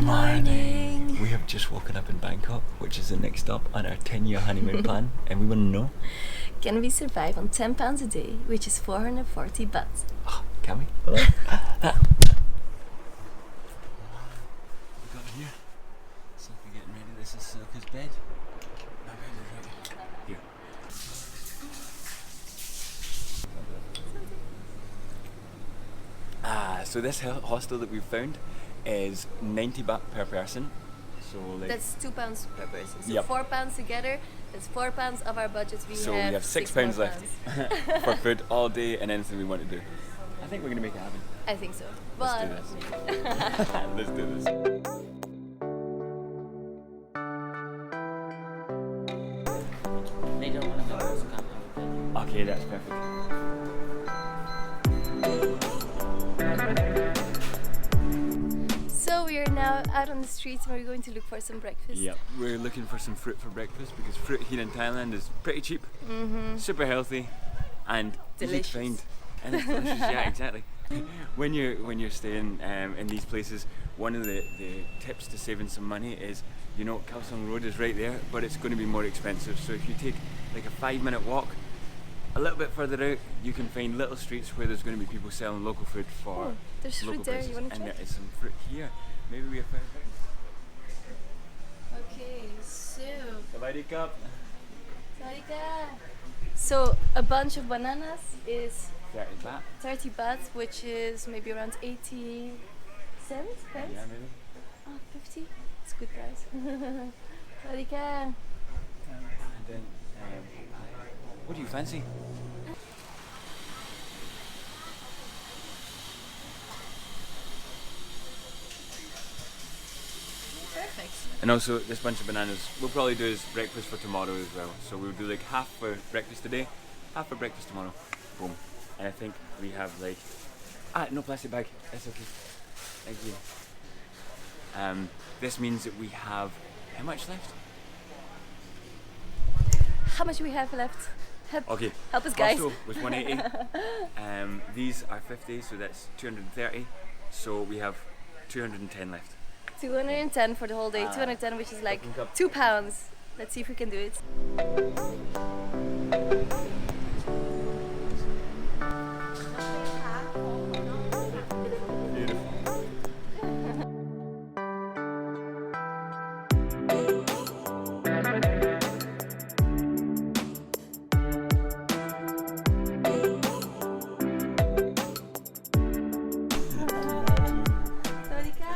morning. We have just woken up in Bangkok, which is the next stop on our 10-year honeymoon plan, and we want to know, Can we survive on £10 a day, which is 440 baht? oh, can we? Hello? We got it here. So we're getting ready. This is Silka's bed. My bed is right here. So this hostel that we've found is 90 baht per person. So like That's £2 per person. So Yep. £4 together. That's £4 of our budget. We So have we have £6 more left pounds. for food all day and anything we want to do. I think we're gonna make it happen. I think so. Let's But do this. Let's do this. They don't want to have those come out. Okay, that's perfect. so we are now out on the streets and we're going to look for some breakfast. Yep, we're looking for some fruit for breakfast because fruit here in Thailand is pretty cheap, super healthy, and easy to Delicious. find. And it's delicious, yeah, exactly. When you're staying in these places, one of the tips to saving some money is, you know, Khao Song Road is right there, but it's going to be more expensive. So if you take like a 5-minute walk, a little bit further out, you can find little streets where there's going to be people selling local food for Oh, there's local fruit there. places. You want to And try? there is some fruit here. Maybe we have found it. Okay, so Sawadee cup. So a bunch of bananas is 30 baht. 30 baht, which is maybe around 80 cents. Pence? Yeah, maybe. Oh, 50. It's a good price. Sawadika. And then, what do you fancy? Perfect. And also, this bunch of bananas, we'll probably do as breakfast for tomorrow as well. So we'll do like half for breakfast today, half for breakfast tomorrow. Boom. And I think we have like, no plastic bag. That's okay. Thank you. This means that we have, how much left? How much we have left? Okay. Help us, guys. Hostel was 180. These are 50, so that's 230. So we have 210 left. 210 for the whole day. 210, which is like £2. Let's see if we can do it.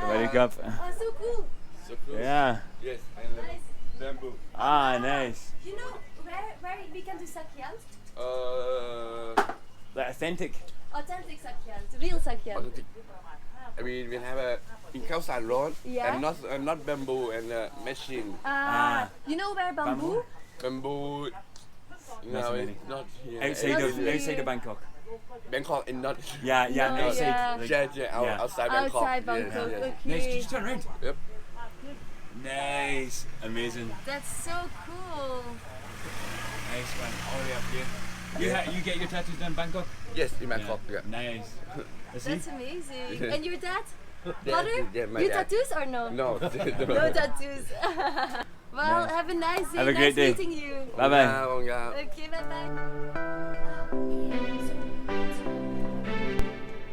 Wake up. Oh, so cool. So close. Yeah. Yes, and the Nice. bamboo. Nice. You know where we can do sakyans? Like authentic. Authentic sakyans, real sakyans. I mean, we have a in Khao San Road Yeah. and not bamboo and machine. You know where bamboo? Bamboo. No, Fascinating. it's not here. Outside of Bangkok. Bangkok and not. Yeah, No, outside. yeah. Like- Outside Bangkok. Outside Bangkok. Yes, yes. Okay. Nice. Can you turn around? Yep. Nice. Amazing. That's so cool. Nice one. All the way up here. You get your tattoos done in Bangkok? Yes, in Bangkok. Yeah. Nice. Let's see. That's amazing. And your dad? Yeah, Mother? yeah, my You dad. tattoos or no? No. No tattoos. Well, Nice. have a nice day. Have a great nice day. meeting you. Bye bye. Okay, bye bye.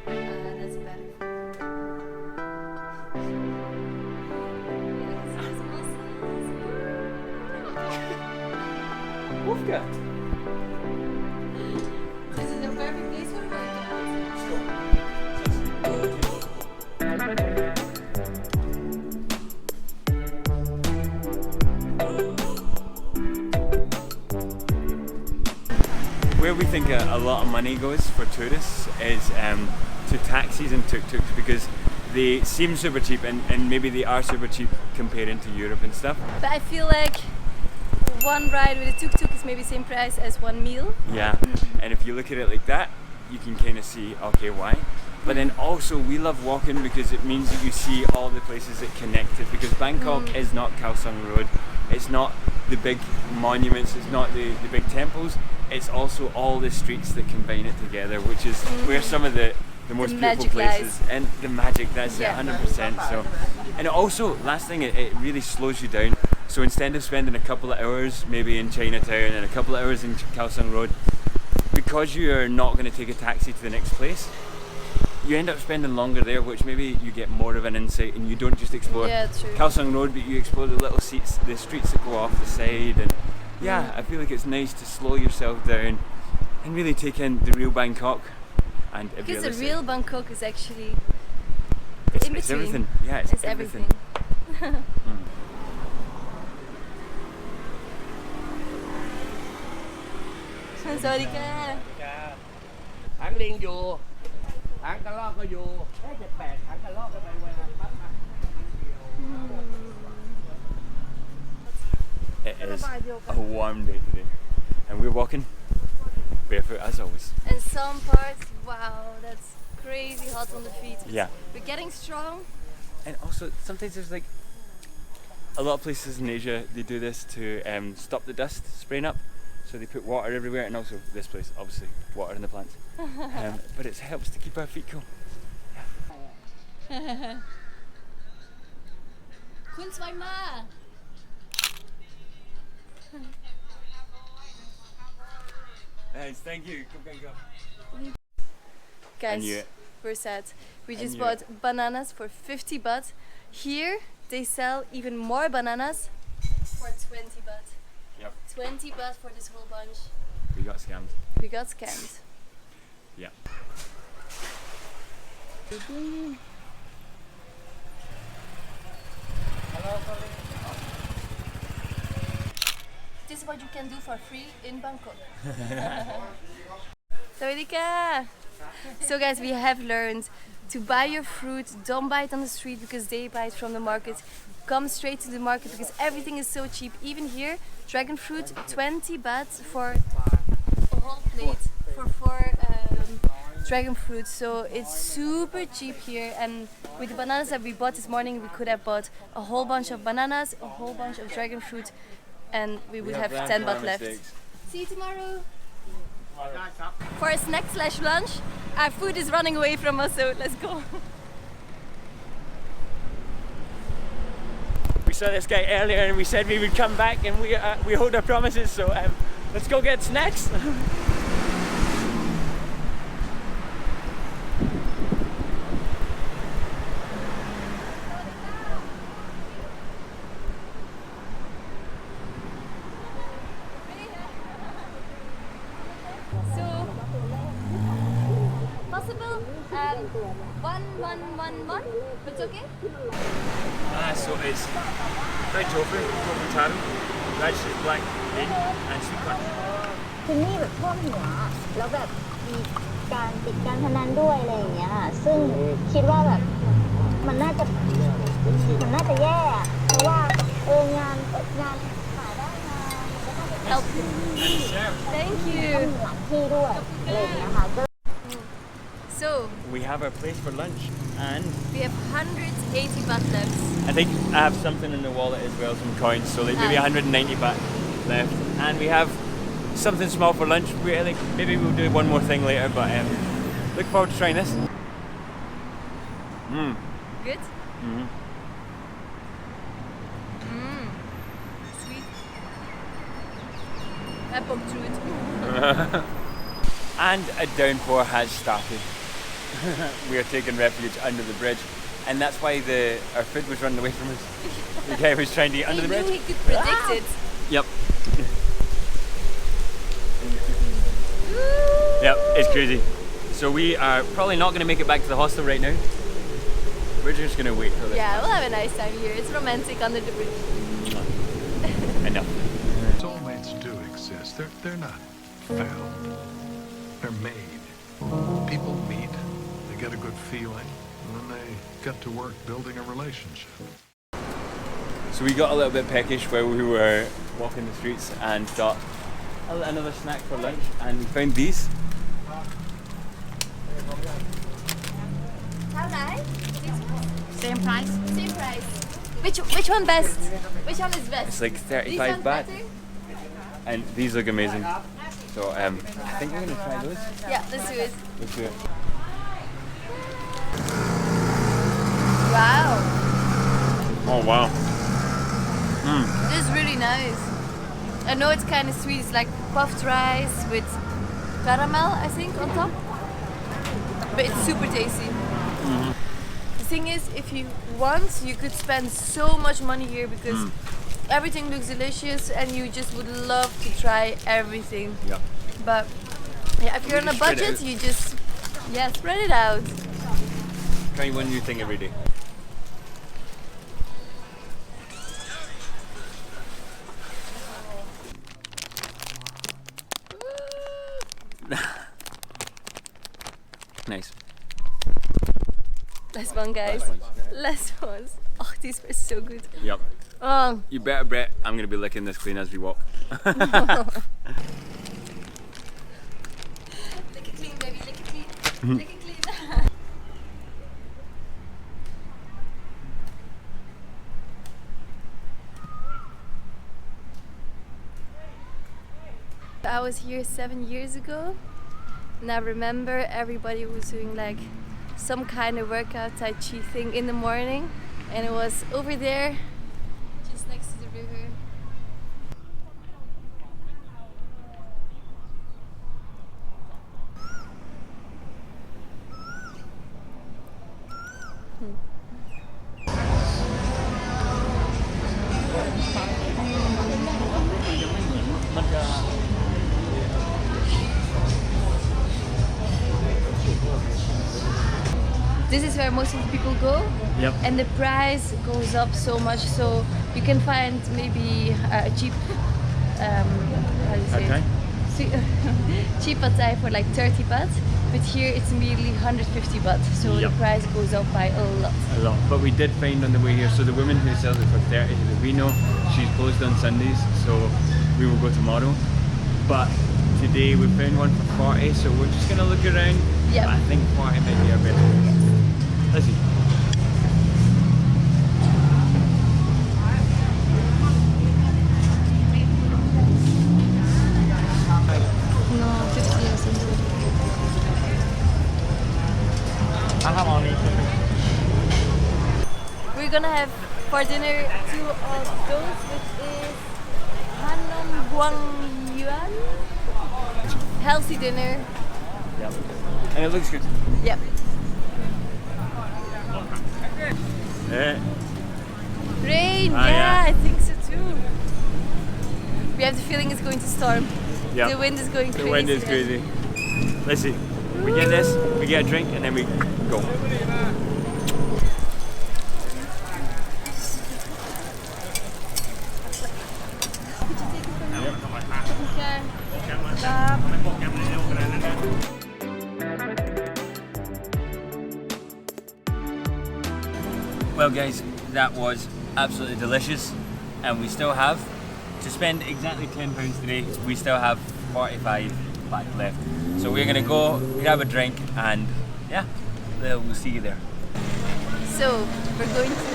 That's better. Wolfka. This is the perfect place for workout. Where we think a lot of money goes for tourists is to taxis and tuk-tuks, because they seem super cheap and maybe they are super cheap comparing to Europe and stuff. But I feel like one ride with a tuk-tuk is maybe same price as one meal. Yeah, and if you look at it like that, you can kind of see, okay, why? But then also we love walking because it means that you see all the places that connect it, because Bangkok is not Khao Song Road, it's not the big monuments, it's not the big temples, it's also all the streets that combine it together, which is where some of the the most beautiful magic places lies. and the magic. That's Yeah. it, 100%. So, and also, last thing, it really slows you down. So instead of spending a couple of hours maybe in Chinatown and a couple of hours in Khao Sung Road, because you are not going to take a taxi to the next place, you end up spending longer there, which maybe you get more of an insight and you don't just explore Khao Sung Road, but you explore the little seats, the streets that go off the side. And yeah, I feel like it's nice to slow yourself down and really take in the real Bangkok. And Because the real Bangkok is actually it's in between. everything. Yeah, it's everything. Sorry, ถังลิงอยู่ถังกระรอกก็อยู่จะแปลกถังกระรอกก็ไปเวลาปั๊บมา It is a warm day today, and we're walking barefoot as always. And some parts, wow, that's crazy hot on the feet. Yeah. We're getting strong. And also, sometimes there's like a lot of places in Asia, they do this to stop the dust spraying up. So they put water everywhere, and also this place, obviously, water in the plants. But it helps to keep our feet cool. Kun zweimal. Nice, thank you. Go. Guys, knew it. we're sad. We I just knew bought bananas for 50 baht. Here, they sell even more bananas for 20 baht. Yep. 20 baht for this whole bunch. We got scammed. We got scammed. Yeah. This is what you can do for free in Bangkok. Sawadika! So guys, we have learned to buy your fruit, don't buy it on the street because they buy it from the market. Come straight to the market because everything is so cheap. Even here, dragon fruit, 20 baht for a whole plate for 4 dragon fruit. So it's super cheap here, and with the bananas that we bought this morning, we could have bought a whole bunch of bananas, a whole bunch of dragon fruit, and we would have 10 baht left. See you tomorrow! For a snack/lunch, our food is running away from us, so let's go. We saw this guy earlier and we said we would come back, and we hold our promises, so let's go get snacks. So, possible 1, it's okay? So it's fried tofu, tofu taro, radishes, black bean, and sweet corn. คือนี่แบบท่วมหัวแล้วแบบมีการติดการพนันด้วยอะไรอย่างเงี้ยค่ะซึ่งคิดว่าแบบมันน่าจะแย่อะเพราะว่างานขายได้งานแล้วก็เป็น Help. Thank you. หลังที่ด้วยอะไรอย่างเงี้ยค่ะ So, We have our place for lunch, and we have 180 baht left. I think I have something in the wallet as well, some coins, so like maybe 190 baht left. And we have something small for lunch. Maybe we'll do one more thing later, but look forward to trying this. Good? Mm-hmm. Sweet. Apple fruit. And a downpour has started. We are taking refuge under the bridge, and that's why our food was running away from us. The guy was trying to eat under the He bridge. knew he could predict it. Yep. Yep, it's crazy. So we are probably not going to make it back to the hostel right now. We're just going to wait for this. Yeah, we'll have a nice time here. It's romantic under the bridge. Enough. Soulmates do exist. They're not found. They're made. People meet, they get a good feeling, and then they get to work building a relationship. So we got a little bit peckish while we were walking the streets and thought another snack for lunch, and we found these. How nice? same price Same price. Which one best? Which one is best? It's like These 35 ones baht, better? and these look amazing. So I think we're going to try those. Yeah, let's do it. Let's do it. Oh wow. This is really nice. I know it's kind of sweet. It's like puffed rice with caramel, I think, on top. But it's super tasty. The thing is, if you want, you could spend so much money here because everything looks delicious and you just would love to try everything. Yeah. But yeah, if you're on a just spread it budget, out. you just spread it out. Try one new thing every day. Nice. Last one, guys. Last ones. Oh, these were so good. Yep. Oh, You better bet I'm gonna be licking this clean as we walk. lick it clean, baby. Lick it clean. Lick it clean. I was here 7 years ago, and I remember everybody was doing like some kind of workout Tai Chi thing in the morning, and it was over there, just next to the river. This is where most of the people go, Yep. and the price goes up so much. So you can find maybe a cheap, how do you say it? Okay. Cheap pad thai for like 30 baht, but here it's immediately 150 baht. So Yep. the price goes up by a lot. A lot. But we did find on the way here, so the woman who sells it for 30 that we know, she's closed on Sundays, so we will go tomorrow. But today we found one for 40, so we're just gonna look around. Yep. But I think 40 might be our best. Let's see. No, 50 or something. We're gonna have for dinner 2 of those, which is Hanam Guang Yuan. Healthy dinner. Yep. And it looks good. Yep. Rain, Ah, yeah, yeah. I think so too. We have the feeling it's going to storm. Yep. The wind is going crazy. The wind is and- crazy. Let's see. We get this, we get a drink, and then we go. Well guys, that was absolutely delicious, and we still have, to spend exactly £10 today, we still have 45 baht left. So we're gonna go grab a drink and yeah, we'll see you there. So we're going to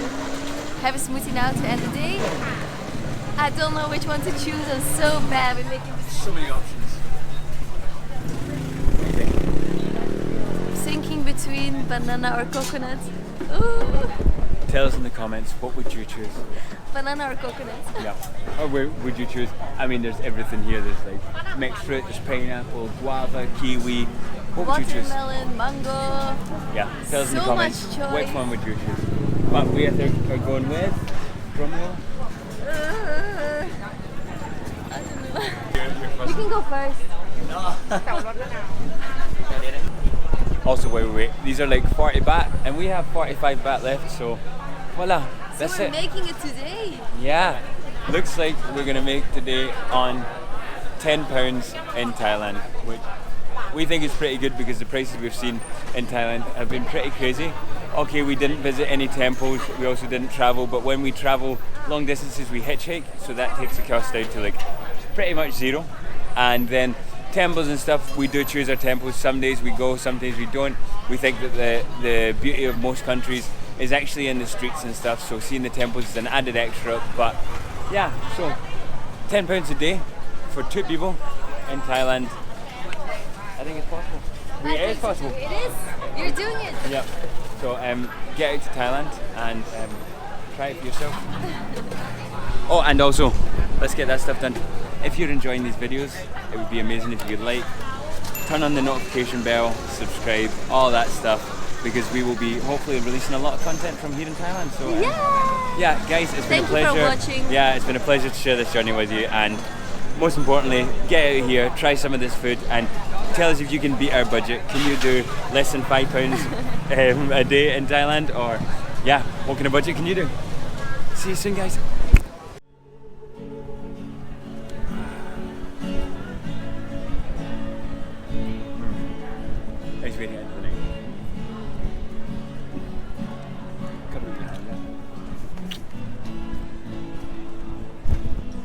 have a smoothie now to end the day. I don't know which one to choose. I'm so bad with making this. So many options. Thinking between banana or coconut. Ooh, Tell us in the comments, what would you choose? banana or coconut. Yeah. Or where would you choose? I mean, there's everything here. There's like mixed fruit, there's pineapple, guava, kiwi. What would you choose? Watermelon, mango. Yeah. Tell us in the So comments, much choice. which one would you choose? But we are going with drumroll. I don't know. You can go first. Also, wait. These are like 40 baht, and we have 45 baht left. So, voila. That's So we're it. making it today. Yeah, looks like we're gonna make today on £10 in Thailand, which we think is pretty good because the prices we've seen in Thailand have been pretty crazy. Okay, we didn't visit any temples, we also didn't travel, but when we travel long distances we hitchhike, so that takes the cost down to like pretty much zero. And then temples and stuff, we do choose our temples. Some days we go, some days we don't. We think that the beauty of most countries is actually in the streets and stuff, so seeing the temples is an added extra. But yeah, so £10 a day for 2 people in Thailand, I think it's possible. I It is think so possible. too. It is. You're doing it. Yep. So get out to Thailand and try it for yourself. Oh, and also, let's get that stuff done. If you're enjoying these videos, it would be amazing if you could like, turn on the notification bell, subscribe, all that stuff, because we will be hopefully releasing a lot of content from here in Thailand. So yeah, guys, it's been a pleasure. Thank you for watching. Yeah, it's been a pleasure to share this journey with you, and most importantly, get out here, try some of this food, and tell us if you can beat our budget. Can you do less than £5 a day in Thailand, or yeah, what kind of budget can you do? See you soon, guys.